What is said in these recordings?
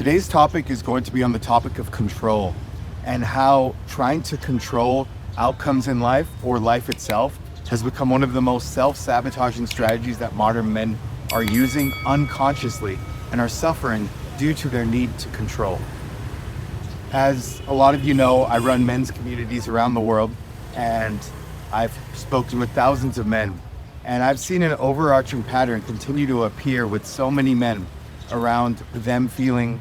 Today's topic is going to be on the topic of control and how trying to control outcomes in life or life itself has become one of the most self-sabotaging strategies that modern men are using unconsciously and are suffering due to their need to control. As a lot of you know, I run men's communities around the world, and I've spoken with thousands of men, and I've seen an overarching pattern continue to appear with so many men around them feeling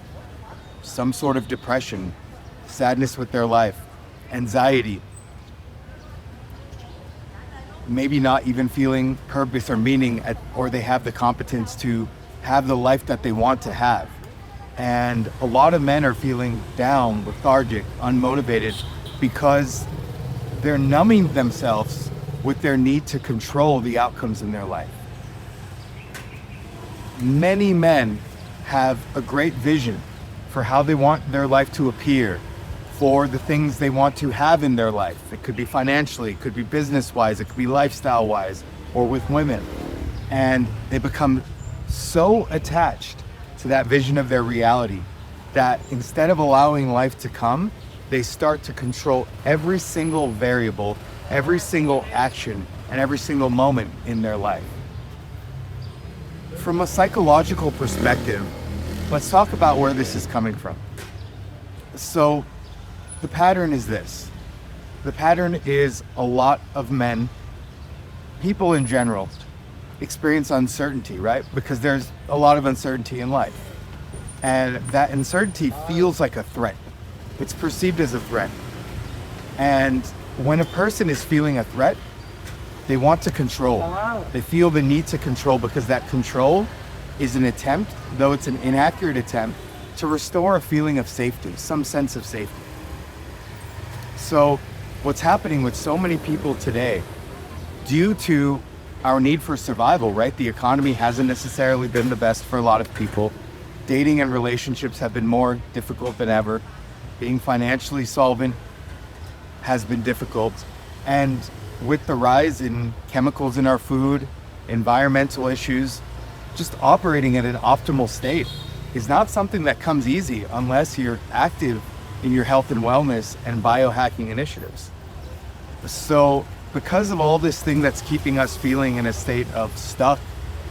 some sort of depression, sadness with their life, anxiety, maybe not even feeling purpose or meaning or they have the competence to have the life that they want to have. And a lot of men are feeling down, lethargic, unmotivated because they're numbing themselves with their need to control the outcomes in their life. Many men have a great vision for how they want their life to appear, for the things they want to have in their life. It could be financially, it could be business-wise, it could be lifestyle-wise, or with women. And they become so attached to that vision of their reality that instead of allowing life to come, they start to control every single variable, every single action, and every single moment in their life. From a psychological perspective, let's talk about where this is coming from. So the pattern is this. The pattern is a lot of men, people in general, experience uncertainty, right? Because there's a lot of uncertainty in life. And that uncertainty feels like a threat. It's perceived as a threat. And when a person is feeling a threat, they want to control. They feel the need to control because that control is an attempt, though it's an inaccurate attempt, to restore a feeling of safety, some sense of safety. So what's happening with so many people today, due to our need for survival, right? The economy hasn't necessarily been the best for a lot of people. Dating and relationships have been more difficult than ever. Being financially solvent has been difficult. And with the rise in chemicals in our food, environmental issues, just operating at an optimal state is not something that comes easy unless you're active in your health and wellness and biohacking initiatives. So because of all this thing that's keeping us feeling in a state of stuck,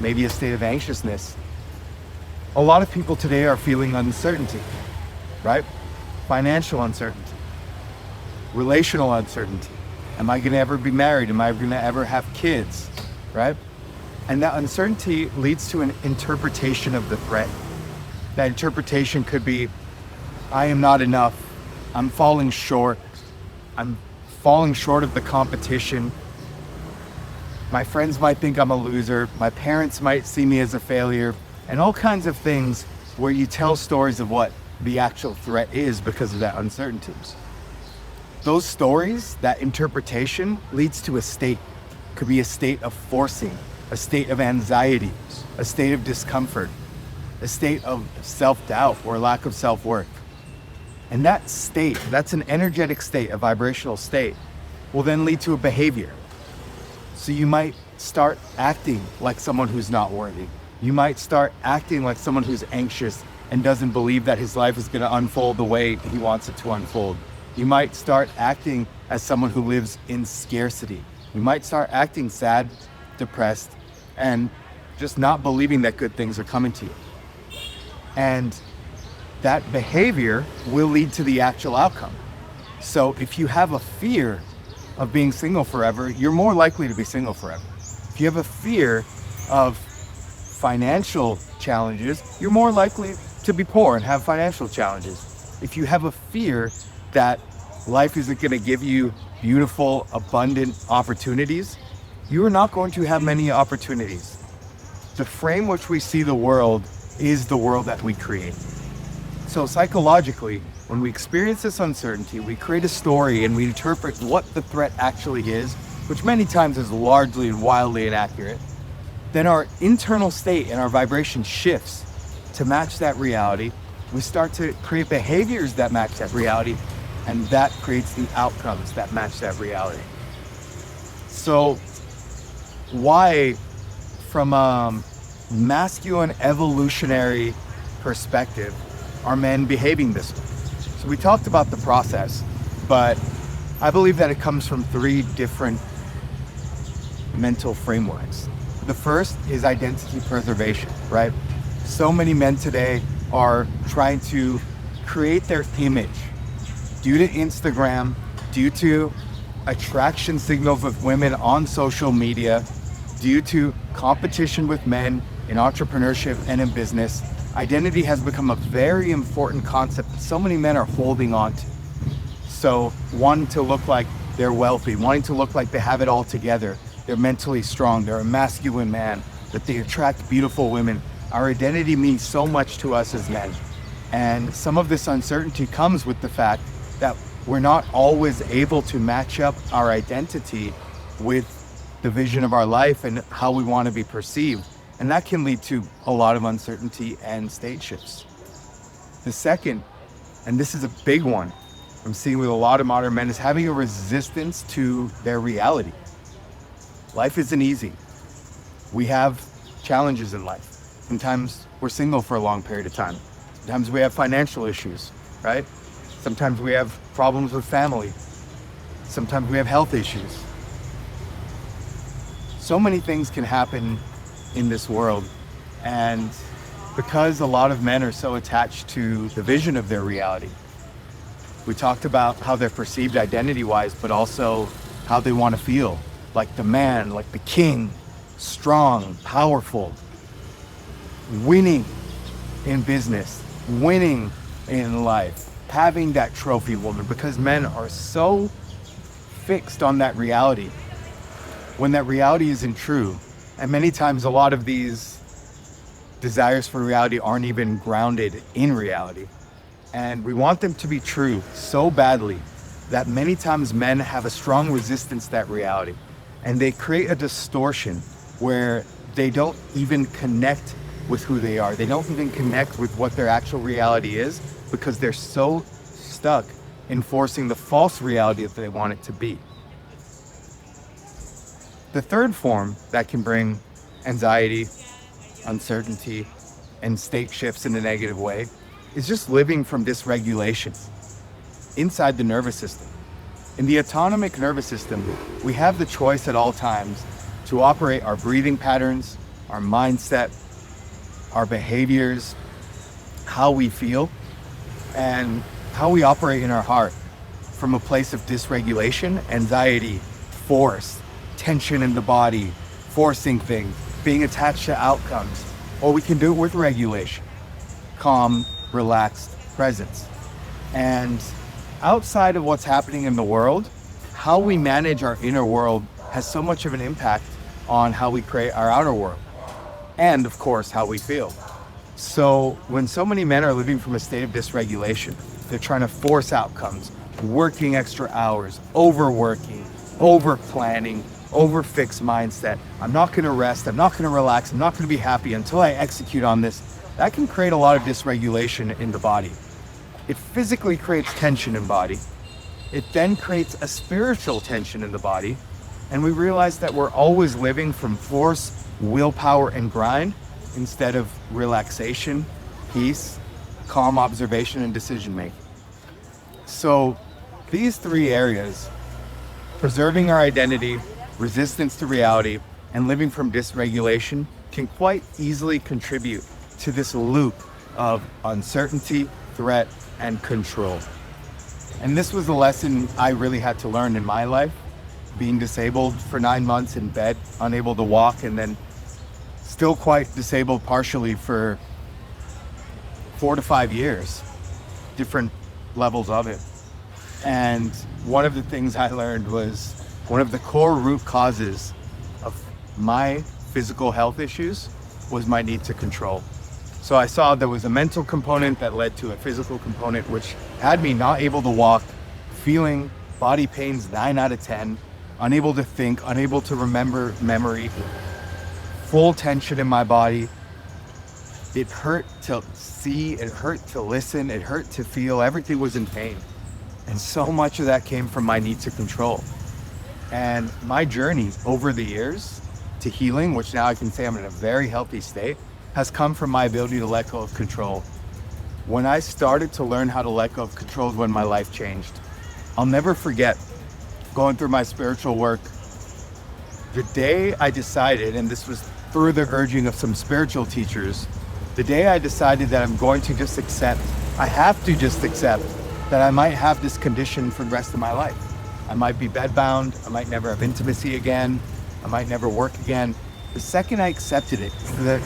maybe a state of anxiousness, a lot of people today are feeling uncertainty, right? Financial uncertainty, relational uncertainty. Am I gonna ever be married? Am I gonna ever have kids, right? And that uncertainty leads to an interpretation of the threat. That interpretation could be, I am not enough, I'm falling short of the competition, my friends might think I'm a loser, my parents might see me as a failure, and all kinds of things where you tell stories of what the actual threat is because of that uncertainty. Those stories, that interpretation leads to a state. It could be a state of forcing, a state of anxiety, a state of discomfort, a state of self-doubt or lack of self-worth. And that state, that's an energetic state, a vibrational state, will then lead to a behavior. So you might start acting like someone who's not worthy. You might start acting like someone who's anxious and doesn't believe that his life is going to unfold the way he wants it to unfold. You might start acting as someone who lives in scarcity. You might start acting sad, depressed, and just not believing that good things are coming to you. And that behavior will lead to the actual outcome. So if you have a fear of being single forever, you're more likely to be single forever. If you have a fear of financial challenges, you're more likely to be poor and have financial challenges. If you have a fear that life isn't going to give you beautiful, abundant opportunities, you are not going to have many opportunities. The frame which we see the world is the world that we create. So psychologically, when we experience this uncertainty, we create a story and we interpret what the threat actually is, which many times is largely and wildly inaccurate. Then our internal state and our vibration shifts to match that reality. We start to create behaviors that match that reality, and that creates the outcomes that match that reality. So why, from a masculine evolutionary perspective, are men behaving this way? So we talked about the process, but I believe that it comes from 3 different mental frameworks. The first is identity preservation, right? So many men today are trying to create their image due to Instagram, due to attraction signals with women on social media, due to competition with men in entrepreneurship and in business. Identity has become a very important concept that so many men are holding on to. So wanting to look like they're wealthy, wanting to look like they have it all together, they're mentally strong, they're a masculine man, that they attract beautiful women. Our identity means so much to us as men. And some of this uncertainty comes with the fact that we're not always able to match up our identity with the vision of our life and how we want to be perceived. And that can lead to a lot of uncertainty and state shifts. The second, and this is a big one I'm seeing with a lot of modern men, is having a resistance to their reality. Life isn't easy. We have challenges in life. Sometimes we're single for a long period of time. Sometimes we have financial issues, right? Sometimes we have problems with family. Sometimes we have health issues. So many things can happen in this world. And because a lot of men are so attached to the vision of their reality, we talked about how they're perceived identity-wise, but also how they want to feel, like the man, like the king, strong, powerful, winning in business, winning in life, having that trophy woman, because men are so fixed on that reality when that reality isn't true. And many times a lot of these desires for reality aren't even grounded in reality. And we want them to be true so badly that many times men have a strong resistance to that reality. And they create a distortion where they don't even connect with who they are. They don't even connect with what their actual reality is because they're so stuck in forcing the false reality that they want it to be. The third form that can bring anxiety, uncertainty, and state shifts in a negative way is just living from dysregulation inside the nervous system. In the autonomic nervous system, we have the choice at all times to operate our breathing patterns, our mindset, our behaviors, how we feel, and how we operate in our heart from a place of dysregulation, anxiety, force, tension in the body, forcing things, being attached to outcomes. Or we can do it with regulation, calm, relaxed presence. And outside of what's happening in the world, how we manage our inner world has so much of an impact on how we create our outer world. And of course, how we feel. So when so many men are living from a state of dysregulation, they're trying to force outcomes, working extra hours, overworking, over planning, over fixed mindset. I'm not going to rest. I'm not going to relax. I'm not going to be happy until I execute on this. That can create a lot of dysregulation in the body. It physically creates tension in body. It then creates a spiritual tension in the body. And we realize that we're always living from force, willpower, and grind instead of relaxation, peace, calm observation, and decision making. So these 3 areas, preserving our identity, resistance to reality, and living from dysregulation, can quite easily contribute to this loop of uncertainty, threat, and control. And this was a lesson I really had to learn in my life, being disabled for 9 months in bed, unable to walk, and then still quite disabled partially for 4 to 5 years, different levels of it. And one of the things I learned was one of the core root causes of my physical health issues was my need to control. So I saw there was a mental component that led to a physical component, which had me not able to walk, feeling body pains 9 out of 10, unable to think, unable to remember memory, full tension in my body. It hurt to see, it hurt to listen, it hurt to feel, everything was in pain. And so much of that came from my need to control. And my journey over the years to healing, which now I can say I'm in a very healthy state, has come from my ability to let go of control. when I started to learn how to let go of control is when my life changed. I'll never forget going through my spiritual work. The day I decided, and this was through the urging of some spiritual teachers, the day I decided that I'm going to just accept, I have to just accept that I might have this condition for the rest of my life. I might be bedbound, I might never have intimacy again, I might never work again. The second I accepted it, the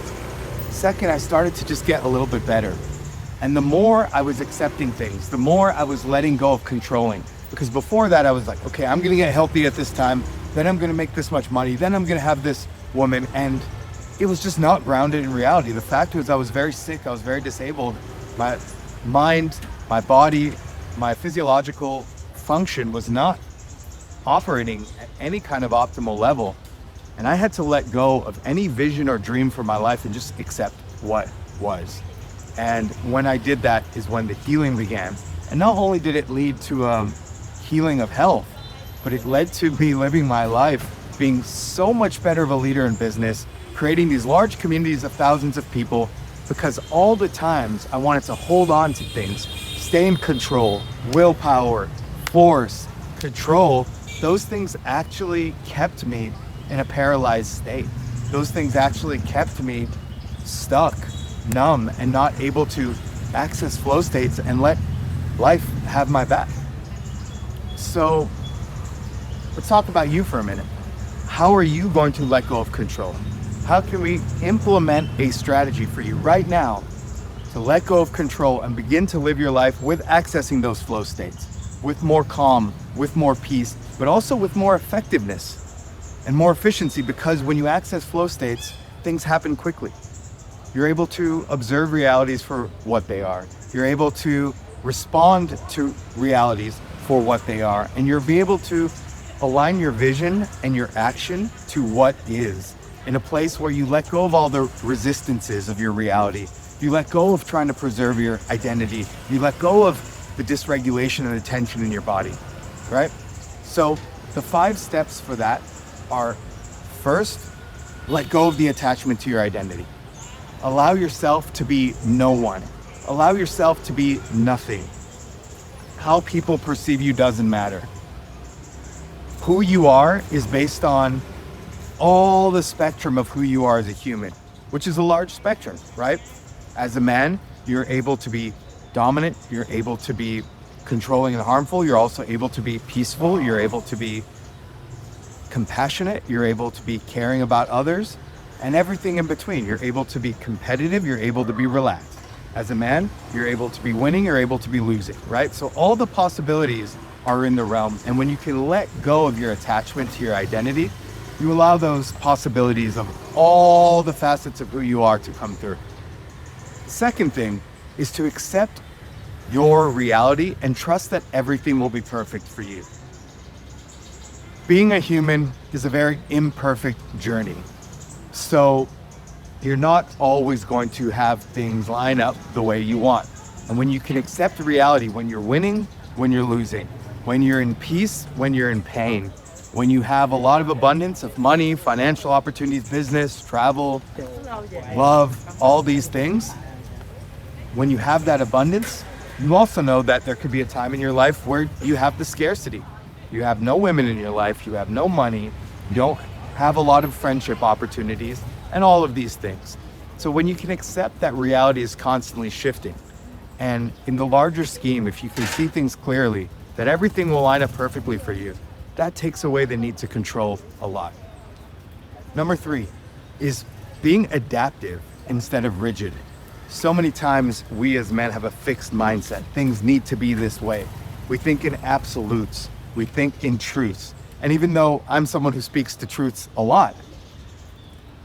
second I started to just get a little bit better. And the more I was accepting things, the more I was letting go of controlling. Because before that I was like, okay, I'm gonna get healthy at this time, then I'm gonna make this much money, then I'm gonna have this woman, and it was just not grounded in reality. The fact was I was very sick, I was very disabled. My mind, my body, my physiological function was not operating at any kind of optimal level. And I had to let go of any vision or dream for my life and just accept what was. And when I did that is when the healing began. And not only did it lead to healing of health, but it led to me living my life, being so much better of a leader in business, creating these large communities of thousands of people, because all the times I wanted to hold on to things, stay in control, willpower, force, control, those things actually kept me in a paralyzed state. Those things actually kept me stuck, numb, and not able to access flow states and let life have my back. So let's talk about you for a minute. How are you going to let go of control? How can we implement a strategy for you right now to let go of control and begin to live your life with accessing those flow states, with more calm, with more peace, but also with more effectiveness and more efficiency? Because when you access flow states, things happen quickly. You're able to observe realities for what they are. You're able to respond to realities for what they are. And you'll be able to align your vision and your action to what is, in a place where you let go of all the resistances of your reality. You let go of trying to preserve your identity. You let go of the dysregulation and the tension in your body, right? So the 5 steps for that are: first, let go of the attachment to your identity. Allow yourself to be no one. Allow yourself to be nothing. How people perceive you doesn't matter. Who you are is based on all the spectrum of who you are as a human, which is a large spectrum, right? As a man, you're able to be dominant, you're able to be controlling and harmful, you're also able to be peaceful, you're able to be compassionate, you're able to be caring about others, and everything in between. You're able to be competitive, you're able to be relaxed. As a man, you're able to be winning, you're able to be losing, right? So all the possibilities are in the realm. And when you can let go of your attachment to your identity, you allow those possibilities of all the facets of who you are to come through. Second thing is to accept your reality and trust that everything will be perfect for you. Being a human is a very imperfect journey. So you're not always going to have things line up the way you want. And when you can accept reality, when you're winning, when you're losing, when you're in peace, when you're in pain, when you have a lot of abundance of money, financial opportunities, business, travel, love, all these things, when you have that abundance, you also know that there could be a time in your life where you have the scarcity. You have no women in your life, you have no money, you don't have a lot of friendship opportunities, and all of these things. So when you can accept that reality is constantly shifting, and in the larger scheme, if you can see things clearly, that everything will line up perfectly for you, that takes away the need to control a lot. Number 3 is being adaptive instead of rigid. So many times we as men have a fixed mindset. Things need to be this way. We think in absolutes. We think in truths. And even though I'm someone who speaks to truths a lot,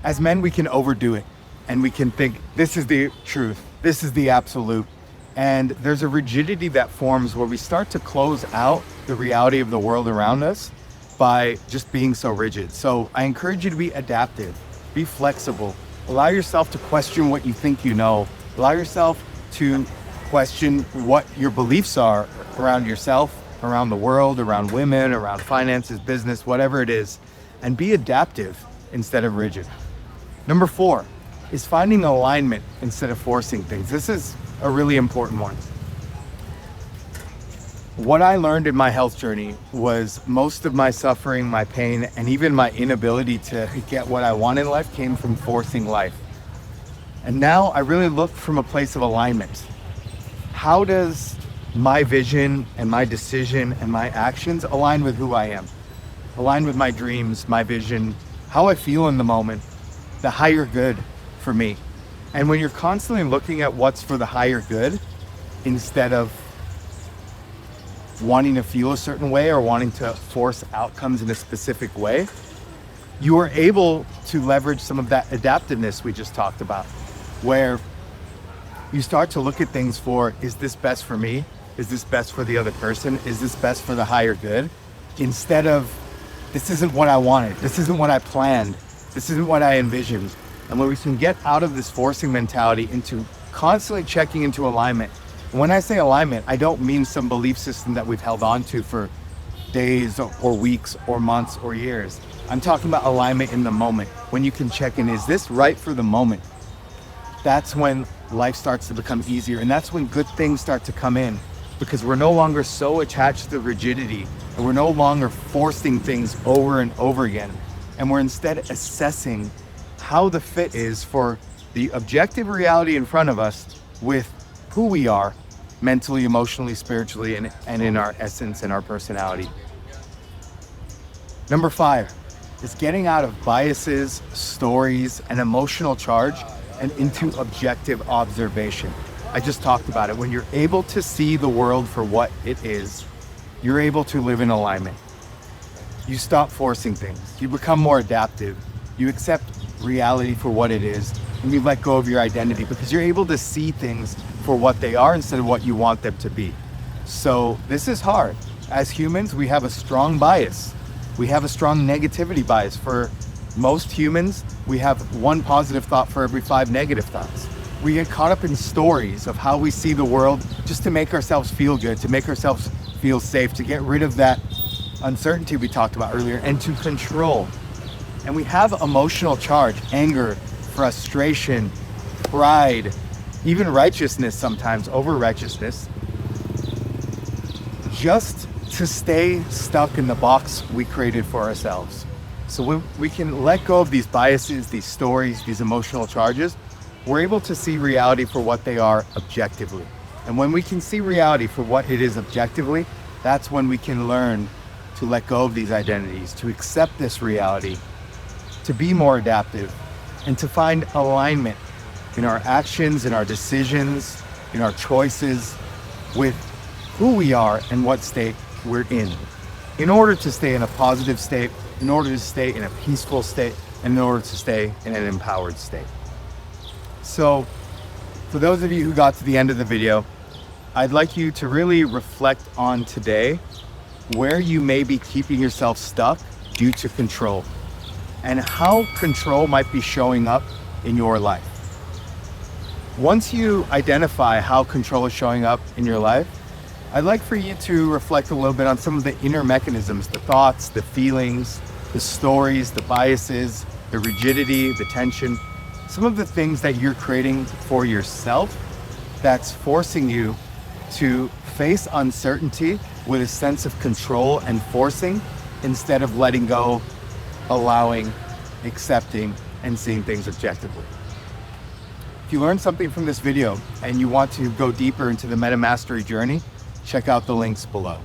as men we can overdo it. And we can think, this is the truth, this is the absolute. And there's a rigidity that forms where we start to close out the reality of the world around us by just being so rigid. So I encourage you to be adaptive, be flexible, allow yourself to question what you think you know, allow yourself to question what your beliefs are around yourself, around the world, around women, around finances, business, whatever it is, and be adaptive instead of rigid. Number 4 is finding alignment instead of forcing things. This is a really important one. What I learned in my health journey was most of my suffering, my pain, and even my inability to get what I want in life came from forcing life. And now I really look from a place of alignment. How does my vision and my decision and my actions align with who I am? Align with my dreams, my vision, how I feel in the moment, the higher good for me. And when you're constantly looking at what's for the higher good, instead of wanting to feel a certain way or wanting to force outcomes in a specific way, you are able to leverage some of that adaptiveness we just talked about, where you start to look at things for, is this best for me? Is this best for the other person? Is this best for the higher good? Instead of, this isn't what I wanted. This isn't what I planned. This isn't what I envisioned. And when we can get out of this forcing mentality into constantly checking into alignment. When I say alignment, I don't mean some belief system that we've held on to for days or weeks or months or years. I'm talking about alignment in the moment. When you can check in, is this right for the moment? That's when life starts to become easier. And that's when good things start to come in, because we're no longer so attached to rigidity, and we're no longer forcing things over and over again. And we're instead assessing how the fit is for the objective reality in front of us with who we are mentally, emotionally, spiritually, and in our essence and our personality. Number 5 is getting out of biases, stories, and emotional charge and into objective observation. I just talked about it. When you're able to see the world for what it is, you're able to live in alignment. You stop forcing things. You become more adaptive. You accept reality for what it is, and you let go of your identity because you're able to see things for what they are instead of what you want them to be. So this is hard. As humans, we have a strong bias. We have a strong negativity bias. For most humans, we have one positive thought for every 5 negative thoughts. We get caught up in stories of how we see the world just to make ourselves feel good, to make ourselves feel safe, to get rid of that uncertainty we talked about earlier, and to control. And we have emotional charge, anger, frustration, pride, even righteousness sometimes, over righteousness, just to stay stuck in the box we created for ourselves. So when we can let go of these biases, these stories, these emotional charges, we're able to see reality for what they are objectively. And when we can see reality for what it is objectively, that's when we can learn to let go of these identities, to accept this reality, to be more adaptive, and to find alignment in our actions, in our decisions, in our choices with who we are and what state we're in order to stay in a positive state, in order to stay in a peaceful state, and in order to stay in an empowered state. So for those of you who got to the end of the video, I'd like you to really reflect on today where you may be keeping yourself stuck due to control, and how control might be showing up in your life. Once you identify how control is showing up in your life, I'd like for you to reflect a little bit on some of the inner mechanisms, the thoughts, the feelings, the stories, the biases, the rigidity, the tension, some of the things that you're creating for yourself that's forcing you to face uncertainty with a sense of control and forcing instead of letting go, allowing, accepting, and seeing things objectively. If you learned something from this video and you want to go deeper into the Meta Mastery journey, check out the links below.